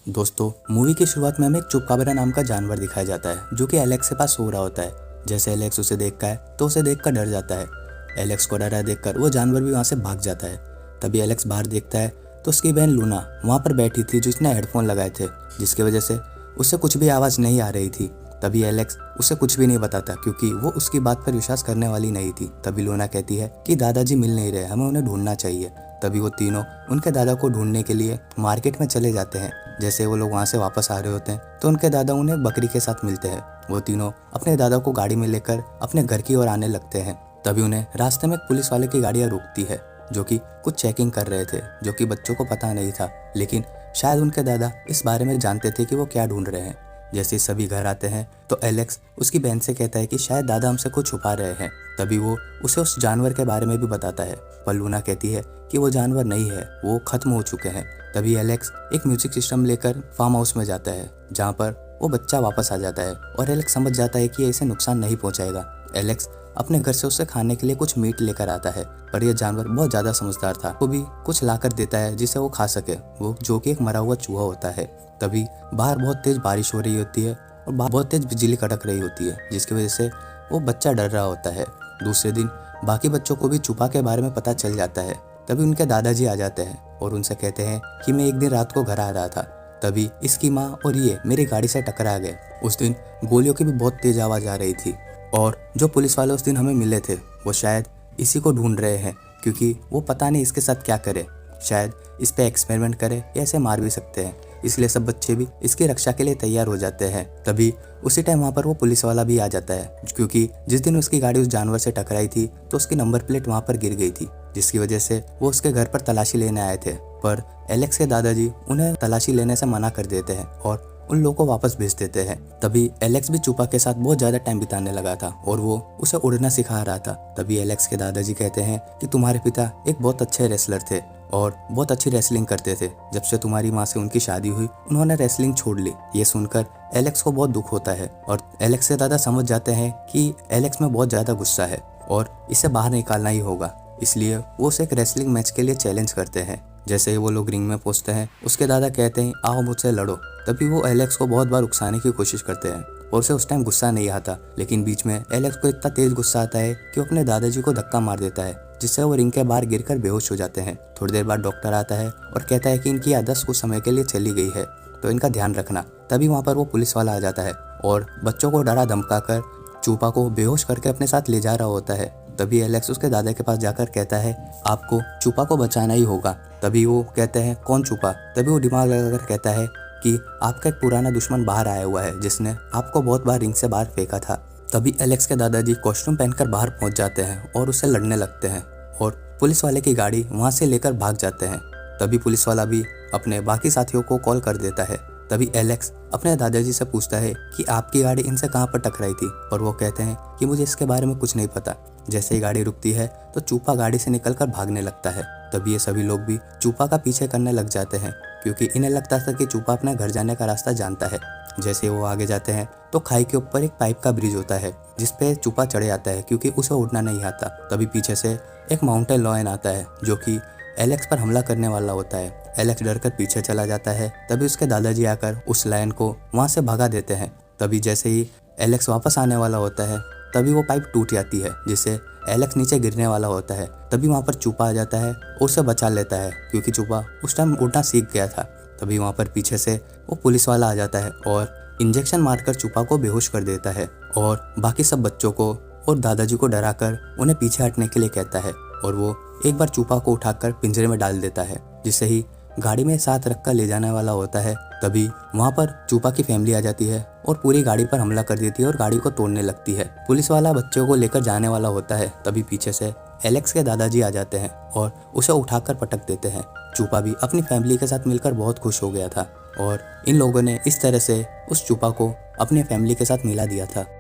दोस्तों, मूवी की शुरुआत में हमें एक चुपकाबरा नाम का जानवर दिखाया जाता है जो कि एलेक्स के पास सो रहा होता है। जैसे एलेक्स उसे देखता है तो उसे देखकर डर जाता है। एलेक्स को डरा देखकर वो जानवर भी वहाँ से भाग जाता है। तभी एलेक्स बाहर देखता है तो उसकी बहन लूना वहाँ पर बैठी थी, जिसने हेडफोन लगाए थे, जिसकी वजह से उससे कुछ भी आवाज़ नहीं आ रही थी। तभी एलेक्स उसे कुछ भी नहीं बताता क्योंकि वो उसकी बात पर विश्वास करने वाली नहीं थी। तभी लूना कहती है कि दादाजी मिल नहीं रहे, हमें उन्हें ढूंढना चाहिए। तभी वो तीनों उनके दादा को ढूंढने के लिए मार्केट में चले जाते हैं। जैसे वो लोग वहाँ से वापस आ रहे होते हैं तो उनके दादा उन्हें बकरी के साथ मिलते हैं। वो तीनों अपने दादा को गाड़ी में लेकर अपने घर की ओर आने लगते हैं। तभी उन्हें रास्ते में एक पुलिस वाले की गाड़ियाँ रुकती है जो कि कुछ चेकिंग कर रहे थे, जो कि बच्चों को पता नहीं था, लेकिन शायद उनके दादा इस बारे में जानते थे कि वो क्या ढूंढ रहे हैं। जैसे सभी घर आते हैं तो एलेक्स उसकी बहन से कहता है कि शायद दादा हमसे कुछ छुपा रहे हैं। तभी वो उसे उस जानवर के बारे में भी बताता है, पर लूना कहती है कि वो जानवर नहीं है, वो खत्म हो चुके हैं। तभी एलेक्स एक म्यूजिक सिस्टम लेकर फार्म हाउस में जाता है जहाँ पर वो बच्चा वापस आ जाता है और एलेक्स समझ जाता है कि इसे नुकसान नहीं पहुंचाएगा। एलेक्स अपने घर से उसे खाने के लिए कुछ मीट लेकर आता है, पर यह जानवर बहुत ज़्यादा समझदार था। वो भी कुछ लाकर देता है जिसे वो खा सके, वो जो कि एक मरा हुआ चूहा होता है। तभी बाहर बहुत तेज बारिश हो रही होती है और बहुत तेज बिजली कड़क रही होती है, जिसकी वजह से वो बच्चा डर रहा होता है। दूसरे दिन बाकी बच्चों को भी छुपा के बारे में पता चल जाता है। तभी उनके दादाजी आ जाते हैं और उनसे कहते हैं कि मैं एक दिन रात को घर आ रहा था, तभी इसकी माँ और ये मेरी गाड़ी से टकरा गए। उस दिन गोलियों की भी बहुत तेज आवाज़ आ रही थी और जो पुलिस वाले उस दिन हमें मिले थे वो शायद इसी को ढूंढ रहे हैं, क्योंकि वो पता नहीं इसके साथ क्या करे, शायद इस पे एक्सपेरिमेंट करे या इसे मार भी सकते हैं। इसलिए सब बच्चे भी इसकी रक्षा के लिए तैयार हो जाते हैं। तभी उसी टाइम वहाँ पर वो पुलिस वाला भी आ जाता है, क्योंकि जिस दिन उसकी गाड़ी उस जानवर से टकराई थी तो उसकी नंबर प्लेट वहाँ पर गिर गई थी, जिसकी वजह से वो उसके घर पर तलाशी लेने आए थे। पर एलेक्स के दादाजी उन्हें तलाशी लेने से मना कर देते हैं और उन लोगों को वापस भेज देते हैं। तभी एलेक्स भी चुपा के साथ बहुत ज़्यादा टाइम बिताने लगा था और वो उसे उड़ना सिखा रहा था। तभी एलेक्स के दादाजी कहते हैं कि तुम्हारे पिता एक बहुत अच्छे रेसलर थे और बहुत अच्छी रेसलिंग करते थे। जब से तुम्हारी माँ से उनकी शादी हुई उन्होंने रेसलिंग छोड़ ली। ये सुनकर एलेक्स को बहुत दुख होता है और एलेक्स के दादा समझ जाते हैं कि एलेक्स में बहुत ज़्यादा गुस्सा है और इसे बाहर निकालना ही होगा। इसलिए वो उसे एक रेसलिंग मैच के लिए चैलेंज करते हैं। जैसे ही वो लोग रिंग में पहुंचते हैं उसके दादा कहते हैं आओ मुझसे लड़ो। तभी वो एलेक्स को बहुत बार उकसाने की कोशिश करते हैं और उसे उस टाइम गुस्सा नहीं आता, लेकिन बीच में एलेक्स को इतना तेज गुस्सा आता है कि वो अपने दादाजी को धक्का मार देता है, जिससे वो रिंग के बाहर गिरकर बेहोश हो जाते हैं। थोड़ी देर बाद डॉक्टर आता है और कहता है कि इनकी याददाश्त कुछ समय के लिए चली गई है, तो इनका ध्यान रखना। तभी वहाँ पर वो पुलिस वाला आ जाता है और बच्चों को डरा धमकाकर चूपा को बेहोश करके अपने साथ ले जा रहा होता है। तभी एलेक्स उसके दादा के पास जाकर कहता है आपको चूपा को बचाना ही होगा। तभी वो कहते हैं कौन चूपा? तभी वो दिमाग लगाकर कहता है कि आपका एक पुराना दुश्मन बाहर आया हुआ है जिसने आपको बहुत बार रिंग से बाहर फेंका था। तभी एलेक्स के दादाजी कॉस्ट्यूम पहनकर बाहर पहुंच जाते हैं और उससे लड़ने लगते हैं और पुलिस वाले की गाड़ी वहां से लेकर भाग जाते हैं। तभी पुलिस वाला भी अपने बाकी साथियों को कॉल कर देता है। तभी एलेक्स अपने दादाजी से पूछता है कि आपकी गाड़ी इनसे कहाँ पर टकराई थी, और वो कहते हैं कि मुझे इसके बारे में कुछ नहीं पता। जैसे ही गाड़ी रुकती है तो चूपा गाड़ी से निकलकर भागने लगता है। तभी ये सभी लोग भी चूपा का पीछे करने लग जाते हैं, क्योंकि इन्हें लगता था कि चूपा अपने घर जाने का रास्ता जानता है। जैसे वो आगे जाते हैं तो खाई के ऊपर एक पाइप का ब्रिज होता है जिसपे चूपा चढ़े आता है, क्योंकि उसे उड़ना नहीं आता। तभी पीछे से एक माउंटेन लॉयन आता है जो कि एलेक्स पर हमला करने वाला होता है। एलेक्स डरकर पीछे चला जाता है। तभी उसके दादाजी आकर उस लायन को वहां से भगा देते हैं। तभी जैसे ही एलेक्स वापस आने वाला होता है तभी वो पाइप टूट जाती है, जिससे एलेक्स नीचे गिरने वाला होता है। तभी वहाँ पर चूपा आ जाता है और उसे बचा लेता है, क्योंकि चूपा उस टाइम उड़ना सीख गया था। तभी वहाँ पर पीछे से वो पुलिस वाला आ जाता है और इंजेक्शन मारकर चूपा को बेहोश कर देता है और बाकी सब बच्चों को और दादाजी को डराकर उन्हें पीछे हटने के लिए कहता है और वो एक बार चूपा को उठाकर पिंजरे में डाल देता है, जिससे ही गाड़ी में साथ रखकर ले जाने वाला होता है। तभी वहाँ पर चूपा की फैमिली आ जाती है और पूरी गाड़ी पर हमला कर देती है और गाड़ी को तोड़ने लगती है। पुलिस वाला बच्चों को लेकर जाने वाला होता है। तभी पीछे से एलेक्स के दादाजी आ जाते हैं और उसे उठाकर पटक देते हैं। चूपा भी अपनी फैमिली के साथ मिलकर बहुत खुश हो गया था और इन लोगों ने इस तरह से उस चूपा को अपनी फैमिली के साथ मिला दिया था।